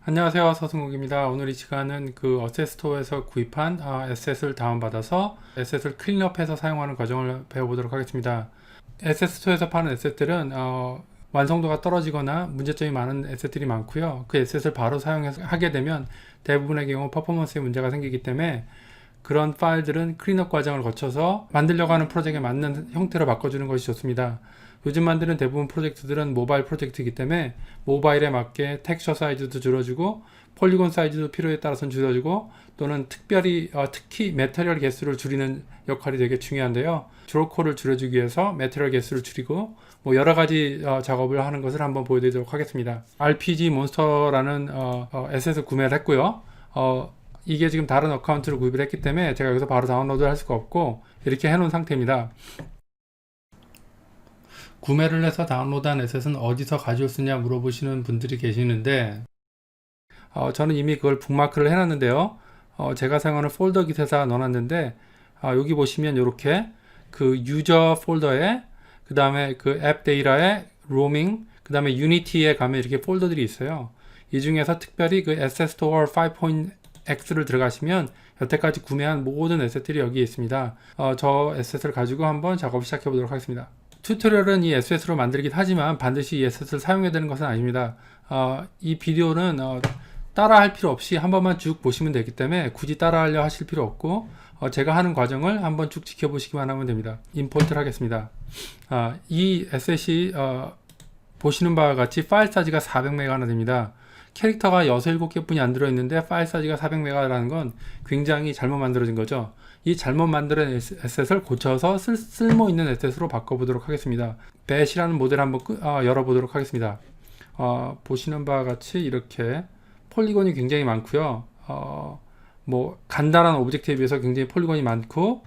안녕하세요, 서승욱입니다. 오늘 이 시간은 그 어셋스토어에서 구입한 에셋을 다운받아서 에셋을 클린업해서 사용하는 과정을 배워보도록 하겠습니다. 에셋스토어에서 파는 에셋들은 완성도가 떨어지거나 문제점이 많은 에셋들이 많고요. 그 에셋을 바로 사용하게 되면 대부분의 경우 퍼포먼스에 문제가 생기기 때문에 그런 파일들은 클린업 과정을 거쳐서 만들려고 하는 프로젝트에 맞는 형태로 바꿔주는 것이 좋습니다. 요즘 만드는 대부분 프로젝트들은 모바일 프로젝트이기 때문에 모바일에 맞게 텍스처 사이즈도 줄여주고 폴리곤 사이즈도 필요에 따라서는 줄여주고 또는 특히 매터리얼 개수를 줄이는 역할이 되게 중요한데요. 드로코를 줄여주기 위해서 매터리얼 개수를 줄이고 뭐 여러 가지 작업을 하는 것을 한번 보여드리도록 하겠습니다. RPG 몬스터라는 에셋을 구매를 했고요. 이게 지금 다른 어카운트를 구입을 했기 때문에 제가 여기서 바로 다운로드 할 수가 없고 이렇게 해놓은 상태입니다. 구매를 해서 다운로드한 에셋은 어디서 가져올 수 있냐 물어보시는 분들이 계시는데 저는 이미 그걸 북마크를 해놨는데요. 제가 사용하는 폴더 깃에다 넣어놨는데 여기 보시면 이렇게 그 유저 폴더에 그 다음에 그 앱 데이터에 로밍 그 다음에 유니티에 가면 이렇게 폴더들이 있어요. 이 중에서 특별히 그 에셋 스토어 5.x를 들어가시면 여태까지 구매한 모든 에셋들이 여기에 있습니다. 저 에셋을 가지고 한번 작업을 시작해 보도록 하겠습니다. 튜토리얼은 이 에셋으로 만들긴 하지만 반드시 이 에셋을 사용해야 되는 것은 아닙니다. 이 비디오는 따라 할 필요 없이 한 번만 쭉 보시면 되기 때문에 굳이 따라 하려 하실 필요 없고 제가 하는 과정을 한번 쭉 지켜보시기만 하면 됩니다. 임포트를 하겠습니다. 이 에셋이 보시는 바와 같이 파일 사이즈가 400메가나 됩니다. 캐릭터가 6, 7개 뿐이 안 들어있는데 파일 사이즈가 400메가라는 건 굉장히 잘못 만들어진 거죠. 이 잘못 만든 에셋을 고쳐서 쓸모 있는 에셋으로 바꿔보도록 하겠습니다. 배시라는 모델 한번 열어보도록 하겠습니다. 보시는 바와 같이 이렇게 폴리곤이 굉장히 많고요. 뭐 간단한 오브젝트에 비해서 굉장히 폴리곤이 많고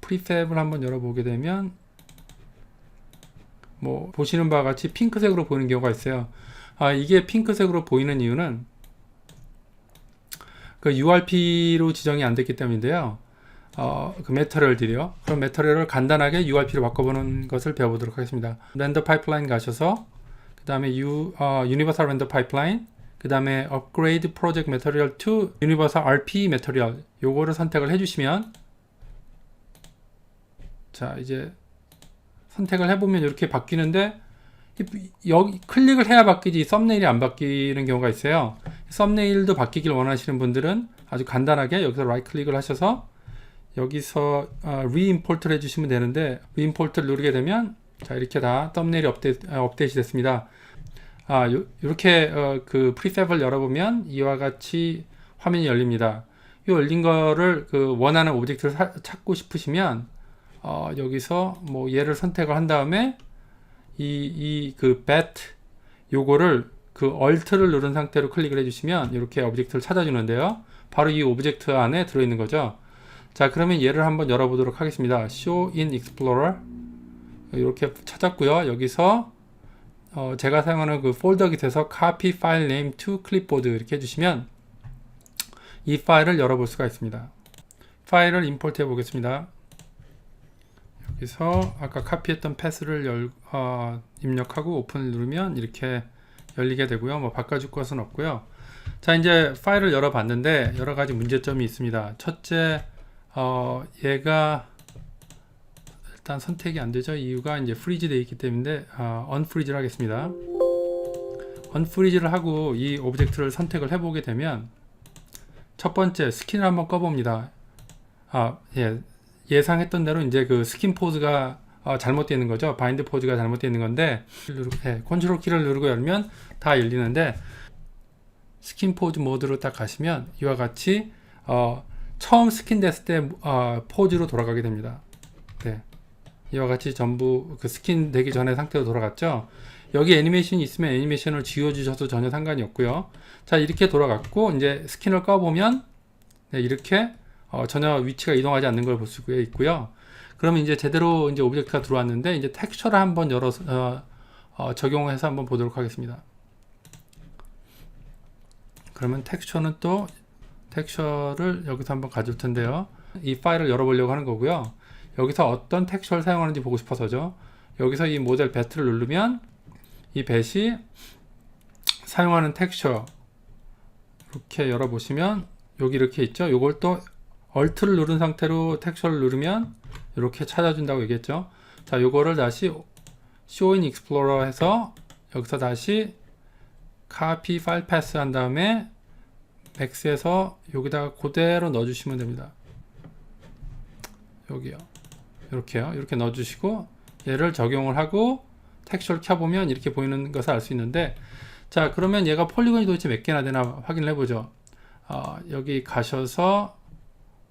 프리셉을 한번 열어보게 되면 뭐 보시는 바와 같이 핑크색으로 보이는 경우가 있어요. 이게 핑크색으로 보이는 이유는 그 URP로 지정이 안 됐기 때문인데요. 그 매터리얼들이요. 그럼 매터리얼을 간단하게 URP로 바꿔보는 것을 배워보도록 하겠습니다. 렌더 파이프라인 가셔서 그 다음에 유니버설 렌더 파이프라인 그 다음에 업그레이드 프로젝트 매터리얼 to 유니버설 RP 매터리얼 요거를 선택을 해주시면 자 이제 선택을 해보면 이렇게 바뀌는데 여기 클릭을 해야 바뀌지 썸네일이 안 바뀌는 경우가 있어요. 썸네일도 바뀌길 원하시는 분들은 아주 간단하게 여기서 라이트 클릭을 하셔서 여기서 리임포트를 해주시면 되는데 리임포트를 누르게 되면 자 이렇게 다 썸네일이 업데이트 됐습니다. 이렇게 그 프리셉을 열어보면 이와 같이 화면이 열립니다. 이 열린 거를 그 원하는 오브젝트를 찾고 싶으시면 여기서 뭐 얘를 선택을 한 다음에 그 bat 요거를 그 alt를 누른 상태로 클릭을 해주시면 이렇게 오브젝트를 찾아주는데요. 바로 이 오브젝트 안에 들어있는 거죠. 자 그러면 얘를 한번 열어보도록 하겠습니다. Show in Explorer 이렇게 찾았고요. 여기서 제가 사용하는 그 폴더 깃에서 Copy File Name to Clipboard 이렇게 해주시면 이 파일을 열어볼 수가 있습니다. 파일을 임포트 해 보겠습니다. 여기서 아까 카피했던 패스를 입력하고 오픈을 누르면 이렇게 열리게 되고요. 뭐 바꿔줄 것은 없고요. 자 이제 파일을 열어봤는데 여러가지 문제점이 있습니다. 첫째 얘가 일단 선택이 안되죠. 이유가 이제 프리즈 되어 있기 때문에 언프리즈를 하겠습니다. 언프리즈를 하고 이 오브젝트를 선택을 해보게 되면 첫 번째 스킨을 한번 꺼봅니다. 예상했던 대로 이제 그 스킨 포즈가 잘못되어 있는 거죠. 바인드 포즈가 잘못되어 있는 건데 컨트롤 키를 누르고 열면 다 열리는데 스킨 포즈 모드로 딱 가시면 이와 같이 처음 스킨 됐을 때 포즈로 돌아가게 됩니다. 네. 이와 같이 전부 그 스킨 되기 전에 상태로 돌아갔죠. 여기 애니메이션이 있으면 애니메이션을 지워주셔도 전혀 상관이 없고요. 자 이렇게 돌아갔고 이제 스킨을 꺼보면 네, 이렇게 전혀 위치가 이동하지 않는 걸 볼 수가 있고요. 그러면 이제 제대로 이제 오브젝트가 들어왔는데 이제 텍스처를 한번 열어서 적용해서 한번 보도록 하겠습니다. 그러면 텍스처를 여기서 한번 가질 텐데요. 이 파일을 열어보려고 하는 거고요. 여기서 어떤 텍스처를 사용하는지 보고 싶어서죠. 여기서 이 모델 배트를 누르면 이 배시 사용하는 텍스처 이렇게 열어보시면 여기 이렇게 있죠. 요걸 또 Alt를 누른 상태로 텍스처를 누르면 이렇게 찾아준다고 얘기했죠. 자, 요거를 다시 Show in Explorer 해서 여기서 다시 Copy File Path 한 다음에 Max에서 여기다가 그대로 넣어주시면 됩니다. 여기요. 이렇게요. 이렇게 넣어주시고 얘를 적용을 하고 텍스처를 켜보면 이렇게 보이는 것을 알 수 있는데, 자, 그러면 얘가 폴리곤이 도대체 몇 개나 되나 확인을 해보죠. 여기 가셔서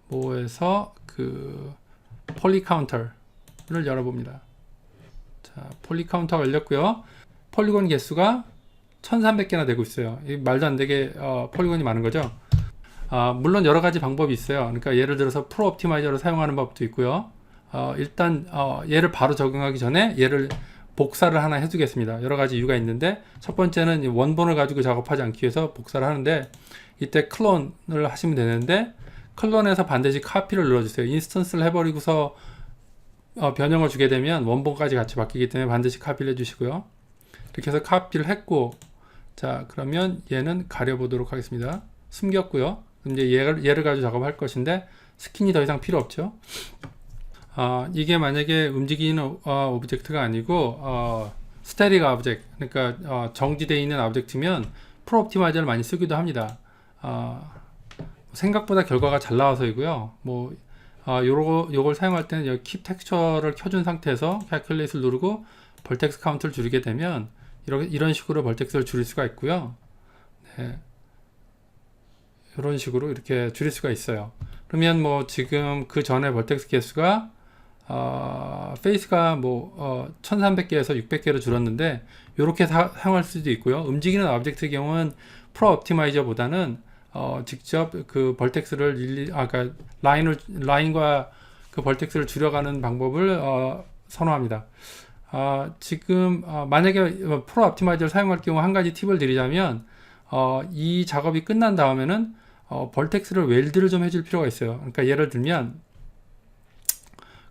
뭐에서 그 폴리 카운터를 열어봅니다. 자, 폴리 카운터가 열렸고요. 폴리곤 개수가 1300개나 되고 있어요. 말도 안 되게 폴리곤이 많은 거죠. 물론 여러 가지 방법이 있어요. 그러니까 예를 들어서 프로 옵티마이저를 사용하는 법도 있고요. 일단 얘를 바로 적용하기 전에 얘를 복사를 하나 해두겠습니다. 여러 가지 이유가 있는데, 첫 번째는 원본을 가지고 작업하지 않기 위해서 복사를 하는데, 이때 클론을 하시면 되는데, 클론에서 반드시 카피를 눌러주세요. 인스턴스를 해버리고서 변형을 주게 되면 원본까지 같이 바뀌기 때문에 반드시 카피를 해주시고요. 이렇게 해서 카피를 했고, 자, 그러면 얘는 가려보도록 하겠습니다. 숨겼고요. 이제 얘를 가지고 작업할 것인데, 스킨이 더 이상 필요 없죠. 이게 만약에 움직이는 오브젝트가 아니고 스태틱 오브젝트, 그러니까 정지되어 있는 오브젝트면 프로 옵티마이저를 많이 쓰기도 합니다. 생각보다 결과가 잘 나와서이고요. 뭐 요걸 사용할 때는 여기 킵 텍스처를 켜준 상태에서 calculate를 누르고 벌텍스 카운트를 줄이게 되면 이런 식으로 벌텍스를 줄일 수가 있고요. 네. 이런 식으로 이렇게 줄일 수가 있어요. 그러면 뭐 지금 그 전에 벌텍스 개수가 페이스가 뭐 1300개에서 600개로 줄었는데, 이렇게 사용할 수도 있고요. 움직이는 오브젝트의 경우는 프로 옵티마이저보다는 직접 그 벌텍스를 그러니까 라인과 그 벌텍스를 줄여가는 방법을 선호합니다. 지금 만약에 프로 옵티마이저를 사용할 경우 한 가지 팁을 드리자면, 이 작업이 끝난 다음에는 벌텍스를 웰드를 좀 해줄 필요가 있어요. 그러니까 예를 들면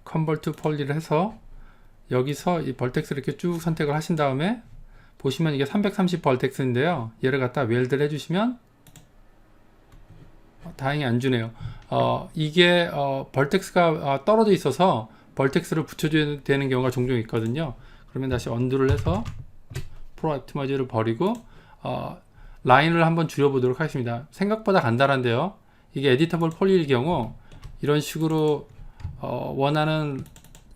Convert to Poly를 해서 여기서 이 벌텍스를 이렇게 쭉 선택을 하신 다음에 보시면 이게 330 벌텍스인데요. 얘를 갖다 웰드를 해주시면 다행히 안 주네요. 이게 벌텍스가 떨어져 있어서 벌텍스를 붙여줘야 되는 경우가 종종 있거든요. 그러면 다시 언두를 해서 프로 옵티마이저를 버리고 라인을 한번 줄여보도록 하겠습니다. 생각보다 간단한데요. 이게 에디터블 폴리일 경우 이런 식으로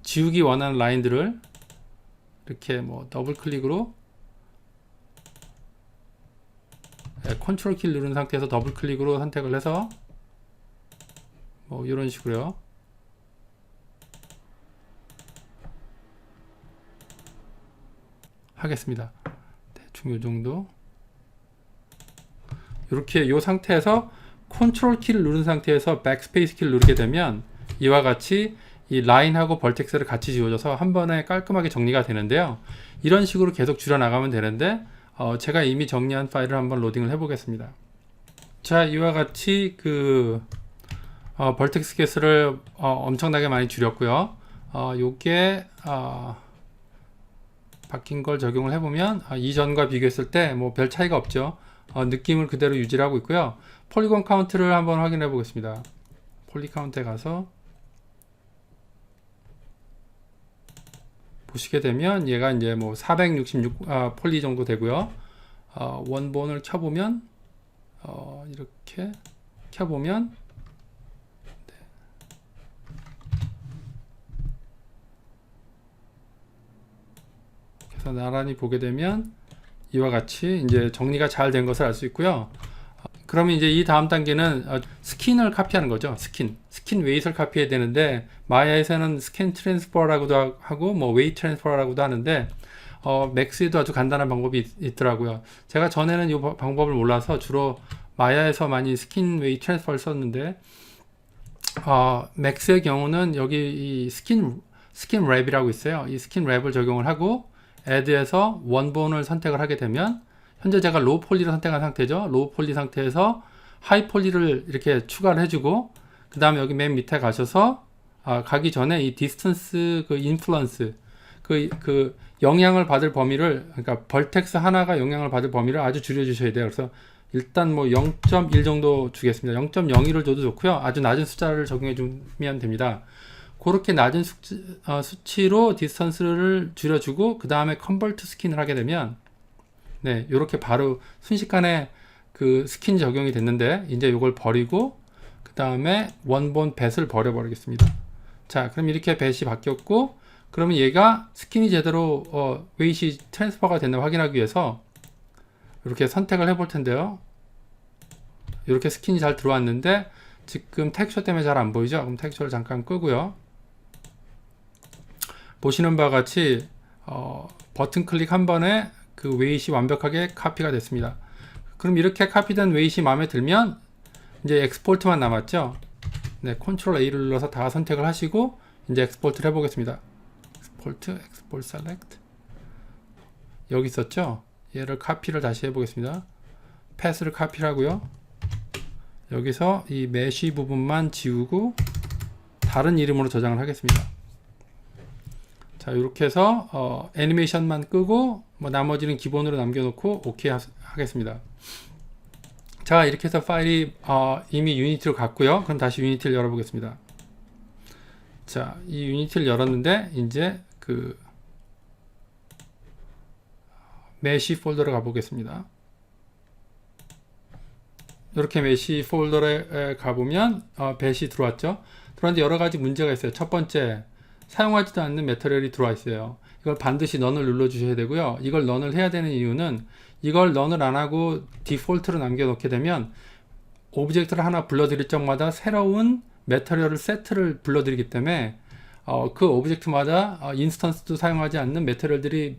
지우기 원하는 라인들을 이렇게 뭐 더블 클릭으로 컨트롤 키를 누른 상태에서 더블 클릭으로 선택을 해서 뭐 이런 식으로요. 하겠습니다. 대충 요 정도. 이렇게 요 상태에서 컨트롤 키를 누른 상태에서 백스페이스 키를 누르게 되면 이와 같이 이 라인하고 벌텍스를 같이 지워져서 한 번에 깔끔하게 정리가 되는데요. 이런 식으로 계속 줄여 나가면 되는데, 제가 이미 정리한 파일을 한번 로딩을 해 보겠습니다. 자, 이와 같이 그 벌텍스 개수를 엄청나게 많이 줄였고요. 요게 바뀐 걸 적용을 해보면 이전과 비교했을 때 뭐 별 차이가 없죠. 느낌을 그대로 유지를 하고 있고요. 폴리곤 카운트를 한번 확인해 보겠습니다. 폴리 카운트에 가서 보시게 되면 얘가 이제 뭐 466 폴리 정도 되고요. 원본을 켜보면 이렇게 켜보면 그래서 나란히 보게 되면 이와 같이 이제 정리가 잘 된 것을 알 수 있고요. 그러면 이제 이 다음 단계는 스킨을 카피하는 거죠. 스킨 웨이트를 카피해야 되는데, 마야에서는 스킨 트랜스퍼라고도 하고 뭐 웨이트 트랜스퍼라고도 하는데, 맥스에도 아주 간단한 방법이 있더라고요. 제가 전에는 이 방법을 몰라서 주로 마야에서 많이 스킨 웨이트 트랜스퍼를 썼는데, 맥스의 경우는 여기 이 스킨 랩이라고 있어요. 이 스킨 랩을 적용을 하고 add에서 원본을 선택을 하게 되면, 현재 제가 로우 폴리를 선택한 상태죠. 로우 폴리 상태에서 하이 폴리를 이렇게 추가를 해주고, 그 다음에 여기 맨 밑에 가셔서 가기 전에 이 디스턴스 그 인플루언스 그 영향을 받을 범위를, 그러니까 벌텍스 하나가 영향을 받을 범위를 아주 줄여주셔야 돼요. 그래서 일단 뭐 0.1 정도 주겠습니다. 0.01을 줘도 좋고요. 아주 낮은 숫자를 적용해 주면 됩니다. 그렇게 낮은 수치로 디스턴스를 줄여주고 그 다음에 컨버트 스킨을 하게 되면 네, 이렇게 바로 순식간에 그 스킨 적용이 됐는데 이제 이걸 버리고 그 다음에 원본 배스를 버려버리겠습니다. 자, 그럼 이렇게 배시 바뀌었고 그러면 얘가 스킨이 제대로 웨이시 트랜스퍼가 됐나 확인하기 위해서 이렇게 선택을 해볼 텐데요. 이렇게 스킨이 잘 들어왔는데 지금 텍스처 때문에 잘 안 보이죠? 그럼 텍스처를 잠깐 끄고요. 보시는 바와 같이 버튼 클릭 한 번에 그 웨이시 완벽하게 카피가 됐습니다. 그럼 이렇게 카피된 웨이시 마음에 들면 이제 엑스포트만 남았죠. 네, 컨트롤 A를 눌러서 다 선택을 하시고 이제 엑스포트를 해보겠습니다. 엑스포트 셀렉트 여기 있었죠. 얘를 카피를 다시 해보겠습니다. 패스를 카피를 하고요. 여기서 이 메쉬 부분만 지우고 다른 이름으로 저장을 하겠습니다. 자, 이렇게 해서 애니메이션만 끄고 뭐 나머지는 기본으로 남겨놓고 OK 하겠습니다. 자, 이렇게 해서 파일이 이미 유니티로 갔고요. 그럼 다시 유니티를 열어보겠습니다. 자, 이 유니티를 열었는데 이제 그 메쉬 폴더로 가보겠습니다. 이렇게 메쉬 폴더에 가보면 배시 들어왔죠. 그런데 여러 가지 문제가 있어요. 첫 번째, 사용하지도 않는 매터리얼이 들어와 있어요. 이걸 반드시 넌을 눌러 주셔야 되고요. 이걸 넌을 해야 되는 이유는 이걸 넌을 안 하고 디폴트로 남겨 놓게 되면 오브젝트를 하나 불러들일 적마다 새로운 매터리얼을 세트를 불러들이기 때문에 그 오브젝트마다 인스턴스도 사용하지 않는 매터리얼들이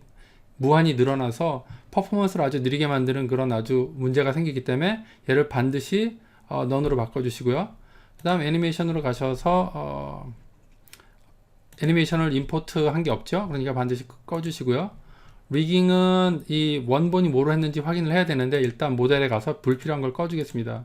무한히 늘어나서 퍼포먼스를 아주 느리게 만드는 그런 아주 문제가 생기기 때문에 얘를 반드시 넌으로 바꿔주시고요. 그 다음 애니메이션으로 가셔서 애니메이션을 임포트 한 게 없죠. 그러니까 반드시 꺼주시고요. 리깅은 이 원본이 뭐로 했는지 확인을 해야 되는데 일단 모델에 가서 불필요한 걸 꺼주겠습니다.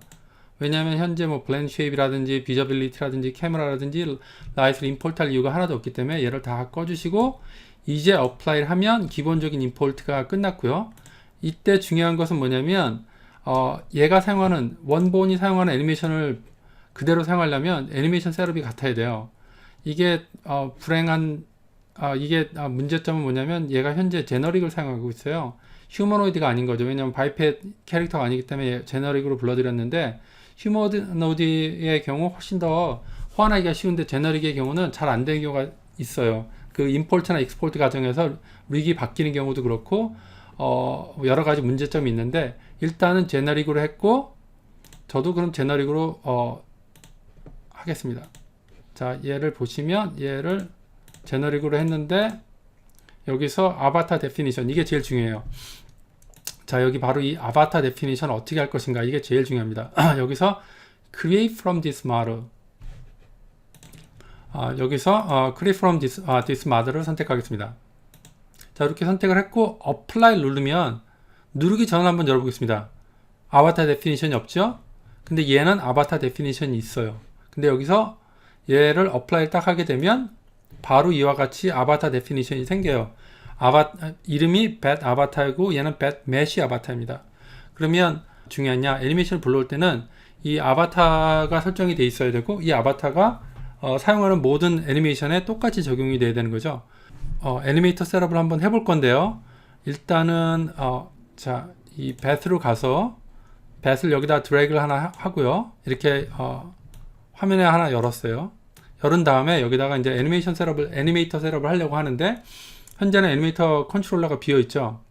왜냐하면 현재 뭐 블렌드 쉐입이라든지 비저빌리티라든지 캐머라라든지 라이트를 임포트할 이유가 하나도 없기 때문에 얘를 다 꺼주시고 이제 어플라이를 하면 기본적인 임포트가 끝났고요. 이때 중요한 것은 뭐냐면 얘가 사용하는 원본이 사용하는 애니메이션을 그대로 사용하려면 애니메이션 셋업이 같아야 돼요. 이게 불행한 이게 문제점은 뭐냐면 얘가 현재 제너릭을 사용하고 있어요. 휴머노이드가 아닌 거죠. 왜냐하면 바이펫 캐릭터가 아니기 때문에 제너릭으로 불러드렸는데 휴머노이드의 경우 훨씬 더 호환하기가 쉬운데 제너릭의 경우는 잘 안 되는 경우가 있어요. 그 임포트나 익스포트 과정에서 릭이 바뀌는 경우도 그렇고 여러 가지 문제점이 있는데 일단은 제너릭으로 했고 저도 그럼 제너릭으로 하겠습니다. 자, 얘를 보시면 얘를 제너릭으로 했는데 여기서 아바타 데피니션 이게 제일 중요해요. 자, 여기 바로 이 아바타 데피니션 어떻게 할 것인가 이게 제일 중요합니다. 여기서 create from this model 여기서 create from this model을 선택하겠습니다. 자, 이렇게 선택을 했고 apply 누르면 누르기 전에 한번 열어보겠습니다. 아바타 데피니션이 없죠? 근데 얘는 아바타 데피니션이 있어요. 근데 여기서 얘를 apply 딱 하게 되면 바로 이와 같이 아바타 데피니션이 생겨요. 이름이 bat 아바타이고 얘는 bat mesh 아바타입니다. 그러면 중요하냐? 애니메이션을 불러올 때는 이 아바타가 설정이 돼 있어야 되고 이 아바타가 사용하는 모든 애니메이션에 똑같이 적용이 돼야 되는 거죠. 애니메이터 셋업을 한번 해볼 건데요. 일단은 자, 이 bat로 가서 bat을 여기다 드래그를 하나 하고요. 이렇게 화면에 하나 열었어요. 열은 다음에 여기다가 이제 애니메이터 셋업을 하려고 하는데 현재는 애니메이터 컨트롤러가 비어 있죠.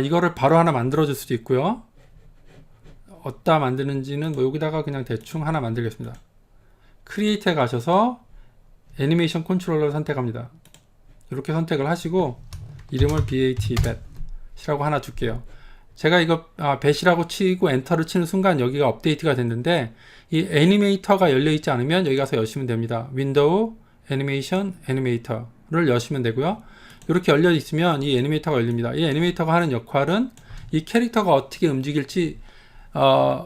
이거를 바로 하나 만들어 줄 수도 있고요. 어디다 만드는지는 뭐 여기다가 그냥 대충 하나 만들겠습니다. 크리에이트에 가셔서 애니메이션 컨트롤러를 선택합니다. 이렇게 선택을 하시고 이름을 bat이라고 하나 줄게요. 제가 이거 bat이라고 치고 엔터를 치는 순간 여기가 업데이트가 됐는데 이 애니메이터가 열려 있지 않으면 여기 가서 여시면 됩니다. 윈도우 애니메이션 애니메이터를 여시면 되고요. 이렇게 열려 있으면 이 애니메이터가 열립니다. 이 애니메이터가 하는 역할은 이 캐릭터가 어떻게 움직일지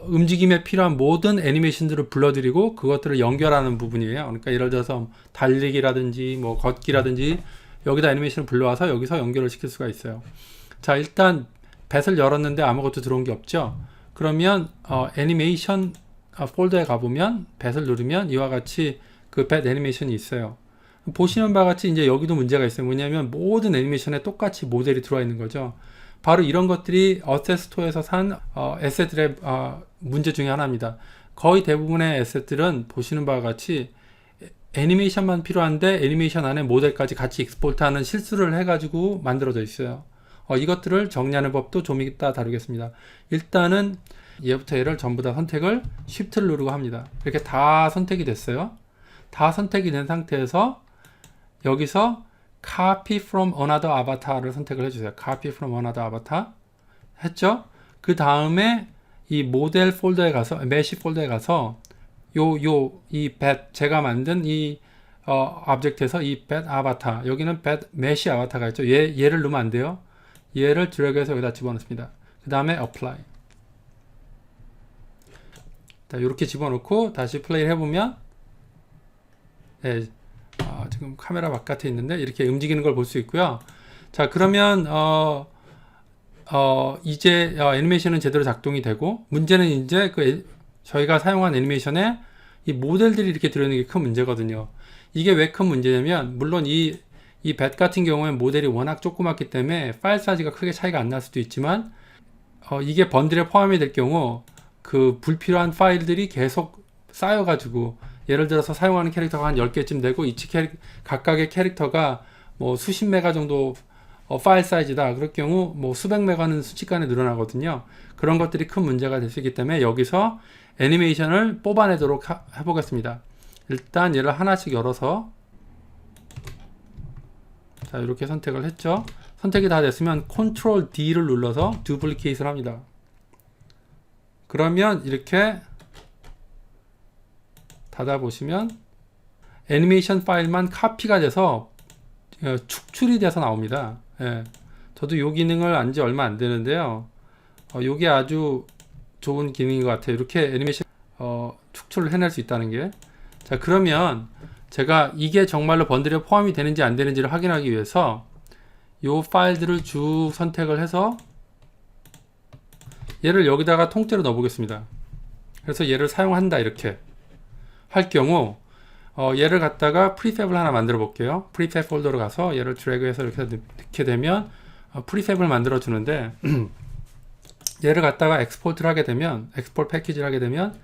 움직임에 필요한 모든 애니메이션들을 불러들이고 그것들을 연결하는 부분이에요. 그러니까 예를 들어서 달리기라든지 뭐 걷기라든지 여기다 애니메이션을 불러와서 여기서 연결을 시킬 수가 있어요. 자, 일단 뱃을 열었는데 아무것도 들어온 게 없죠. 그러면 애니메이션 폴더에 가보면 뱃을 누르면 이와 같이 그 뱃 애니메이션이 있어요. 보시는 바와 같이 이제 여기도 문제가 있어요. 뭐냐면 모든 애니메이션에 똑같이 모델이 들어와 있는 거죠. 바로 이런 것들이 어셋스토어에서 산 에셋들의 문제 중에 하나입니다. 거의 대부분의 에셋들은 보시는 바와 같이 애니메이션만 필요한데 애니메이션 안에 모델까지 같이 익스포트하는 실수를 해가지고 만들어져 있어요. 이것들을 정리하는 법도 좀 이따 다루겠습니다. 일단은 얘부터 얘를 전부 다 선택을 Shift를 누르고 합니다. 이렇게 다 선택이 됐어요. 다 선택이 된 상태에서 여기서 Copy from another avatar를 선택을 해주세요. Copy from another avatar 했죠? 그 다음에 이 모델 폴더에 가서 메시 폴더에 가서 이 뱃 제가 만든 이 오브젝트에서 이 뱃 아바타 여기는 뱃 메시 아바타가 있죠. 얘를 넣으면 안 돼요. 얘를 드래그해서 여기다 집어넣습니다. 그 다음에 apply. 자, 이렇게 집어넣고 다시 플레이를 해보면 네, 지금 카메라 바깥에 있는데 이렇게 움직이는 걸 볼 수 있고요. 자, 그러면 이제 애니메이션은 제대로 작동이 되고 문제는 이제 저희가 사용한 애니메이션에 이 모델들이 이렇게 들어있는 게 큰 문제거든요. 이게 왜 큰 문제냐면 물론 이 뱃 같은 경우에 모델이 워낙 조그맣기 때문에 파일 사이즈가 크게 차이가 안 날 수도 있지만 이게 번들에 포함이 될 경우 그 불필요한 파일들이 계속 쌓여가지고 예를 들어서 사용하는 캐릭터가 한 10개쯤 되고 각각의 캐릭터가 뭐 수십 메가 정도 파일 사이즈다. 그럴 경우 뭐 수백 메가는 순식간에 늘어나거든요. 그런 것들이 큰 문제가 될 수 있기 때문에 여기서 애니메이션을 뽑아내도록 해보겠습니다. 일단 얘를 하나씩 열어서 자, 이렇게 선택을 했죠. 선택이 다 됐으면 Ctrl D를 눌러서 두플리케이트를 합니다. 그러면 이렇게 닫아보시면 애니메이션 파일만 카피가 돼서 축출이 돼서 나옵니다. 예. 저도 이 기능을 안 지 얼마 안 되는데요. 이게 아주 좋은 기능인 것 같아요. 이렇게 애니메이션 축출을 해낼 수 있다는 게. 자, 그러면 제가 이게 정말로 번들에 포함이 되는지 안 되는지를 확인하기 위해서 이 파일들을 쭉 선택을 해서 얘를 여기다가 통째로 넣어 보겠습니다. 그래서 얘를 사용한다 이렇게 할 경우 얘를 갖다가 프리팹을 하나 만들어 볼게요. 프리팹 폴더로 가서 얘를 드래그해서 이렇게 넣게 되면 프리팹을 만들어 주는데 얘를 갖다가 엑스포트를 하게 되면 엑스포트 패키지를 하게 되면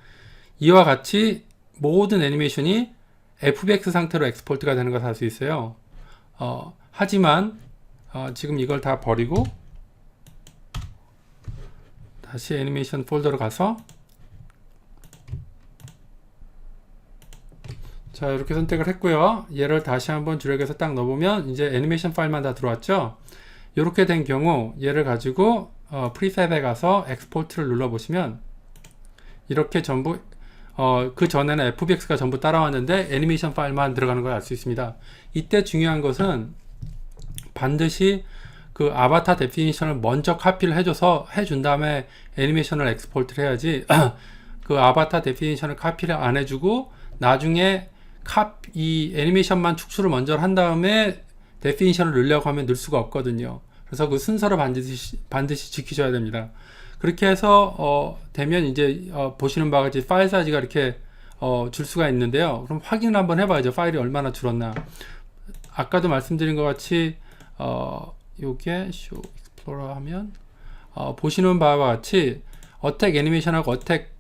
이와 같이 모든 애니메이션이 FBX 상태로 엑스포트가 되는 것을 알 수 있어요. 하지만 지금 이걸 다 버리고 다시 애니메이션 폴더로 가서 자, 이렇게 선택을 했고요. 얘를 다시 한번 드래그해서 딱 넣어보면 이제 애니메이션 파일만 다 들어왔죠. 이렇게 된 경우 얘를 가지고 프리팹에 가서 엑스포트를 눌러보시면 이렇게 전부 그 전에는 FBX가 전부 따라왔는데 애니메이션 파일만 들어가는 걸 알 수 있습니다. 이때 중요한 것은 반드시 그 아바타 데피니션을 먼저 카피를 해준 다음에 애니메이션을 엑스포트를 해야지 그 아바타 데피니션을 카피를 안 해주고 나중에 이 애니메이션만 축출을 먼저 한 다음에 데피니션을 넣으려고 하면 넣을 수가 없거든요. 그래서 그 순서를 반드시 지키셔야 됩니다. 그렇게 해서 되면 이제 보시는 바와 같이 파일 사이즈가 이렇게 줄 수가 있는데요. 그럼 확인을 한번 해봐야죠. 파일이 얼마나 줄었나. 아까도 말씀드린 것 같이 요게 쇼 익스플로러 하면 보시는 바와 같이 어택 애니메이션하고 어택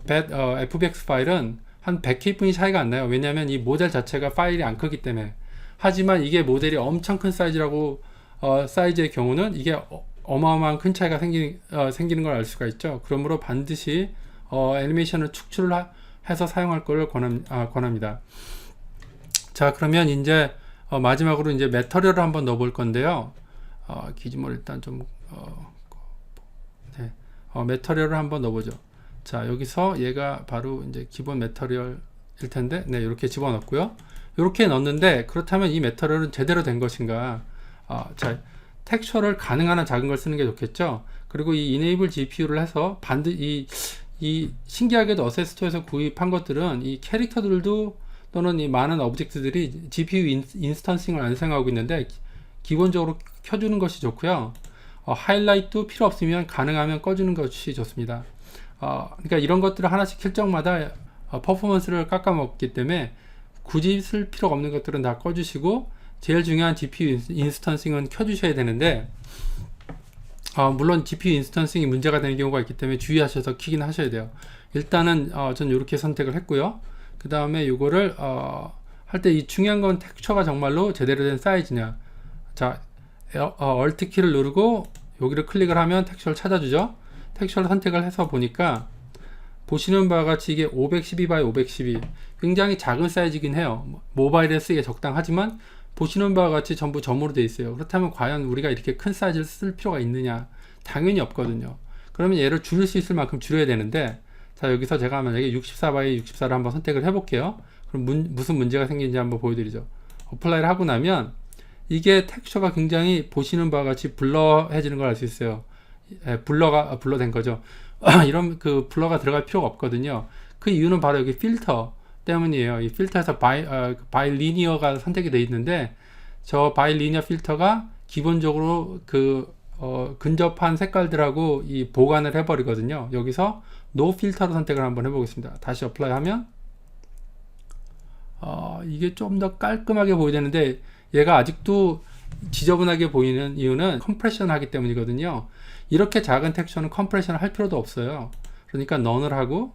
FBX 파일은 한 100K뿐이 차이가 안 나요. 왜냐하면 이 모델 자체가 파일이 안 크기 때문에. 하지만 이게 모델이 엄청 큰 사이즈의 경우는 이게 어마어마한 큰 차이가 생기는 걸 알 수가 있죠. 그러므로 반드시 애니메이션을 축출을 해서 사용할 것을 권합니다. 자, 그러면 이제 마지막으로 이제 매터리얼을 한번 넣어 볼 건데요. 기준을 일단 좀 매터리얼을 한번 넣어보죠. 자, 여기서 얘가 바로 이제 기본 매터리얼일 텐데, 네, 이렇게 집어넣고요. 이렇게 넣었는데, 그렇다면 이 매터리얼은 제대로 된 것인가? 자, 텍스처를 가능한 한 작은 걸 쓰는 게 좋겠죠. 그리고 이 enable GPU를 해서 이 신기하게도 어셋스토어에서 구입한 것들은 이 캐릭터들도 또는 이 많은 오브젝트들이 GPU 인스턴싱을 안 사용하고 있는데 기본적으로 켜주는 것이 좋고요. 하이라이트도 필요 없으면 가능하면 꺼주는 것이 좋습니다. 그러니까 이런 것들을 하나씩 킬 적마다 퍼포먼스를 깎아먹기 때문에 굳이 쓸 필요가 없는 것들은 다 꺼주시고 제일 중요한 GPU 인스턴싱은 켜주셔야 되는데 물론 GPU 인스턴싱이 문제가 되는 경우가 있기 때문에 주의하셔서 키긴 하셔야 돼요. 일단은 저는 이렇게 선택을 했고요. 그 다음에 이거를 할 때 이 중요한 건 텍스처가 정말로 제대로 된 사이즈냐. 자, Alt 키를 누르고 여기를 클릭을 하면 텍스처를 찾아주죠. 텍스처를 선택을 해서 보니까 보시는 바와 같이 이게 512x 512 굉장히 작은 사이즈이긴 해요. 모바일에 쓰기에 적당하지만 보시는 바와 같이 전부 점으로 되어 있어요. 그렇다면 과연 우리가 이렇게 큰 사이즈를 쓸 필요가 있느냐? 당연히 없거든요. 그러면 얘를 줄일 수 있을 만큼 줄여야 되는데, 자, 여기서 제가 만약에 64x 64를 한번 선택을 해볼게요. 그럼 무슨 문제가 생기는지 한번 보여드리죠. 어플라이를 하고 나면 이게 텍스처가 굉장히 보시는 바와 같이 블러해지는 걸 알 수 있어요. 블러된 거죠. 이런 그 블러가 들어갈 필요가 없거든요. 그 이유는 바로 여기 필터 때문이에요. 이 필터에서 바이리니어가 선택이 되어 있는데, 저 바이리니어 필터가 기본적으로 근접한 색깔들하고 이 보관을 해버리거든요. 여기서 노 필터로 선택을 한번 해보겠습니다. 다시 어플라이 하면 이게 좀 더 깔끔하게 보여야 되는데 얘가 아직도 지저분하게 보이는 이유는 컴프레션 하기 때문이거든요. 이렇게 작은 텍스처는 컴프레션을 할 필요도 없어요. 그러니까 넌을 하고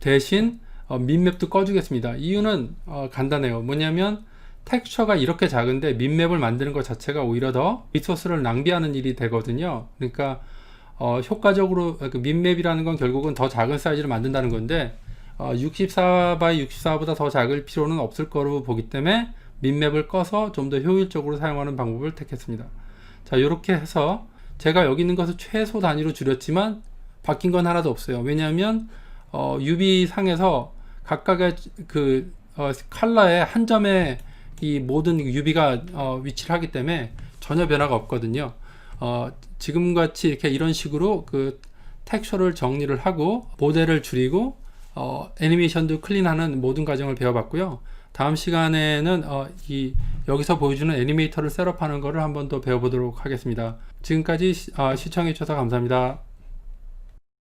대신 민맵도 꺼주겠습니다. 이유는 간단해요. 뭐냐면 텍스처가 이렇게 작은데 민맵을 만드는 것 자체가 오히려 더 리소스를 낭비하는 일이 되거든요. 그러니까 효과적으로 민맵이라는 건 결국은 더 작은 사이즈를 만든다는 건데 64x 64보다 더 작을 필요는 없을 거로 보기 때문에 민맵을 꺼서 좀 더 효율적으로 사용하는 방법을 택했습니다. 자, 이렇게 해서 제가 여기 있는 것을 최소 단위로 줄였지만 바뀐 건 하나도 없어요. 왜냐하면 UV 상에서 각각의 컬러의 한 점에 이 모든 UV가 위치를 하기 때문에 전혀 변화가 없거든요. 지금 같이 이런 식으로 그 텍스처를 정리를 하고 모델을 줄이고 애니메이션도 클린하는 모든 과정을 배워봤고요. 다음 시간에는 여기서 보여주는 애니메이터를 셋업하는 것을 한번 더 배워보도록 하겠습니다. 지금까지 시청해 주셔서 감사합니다.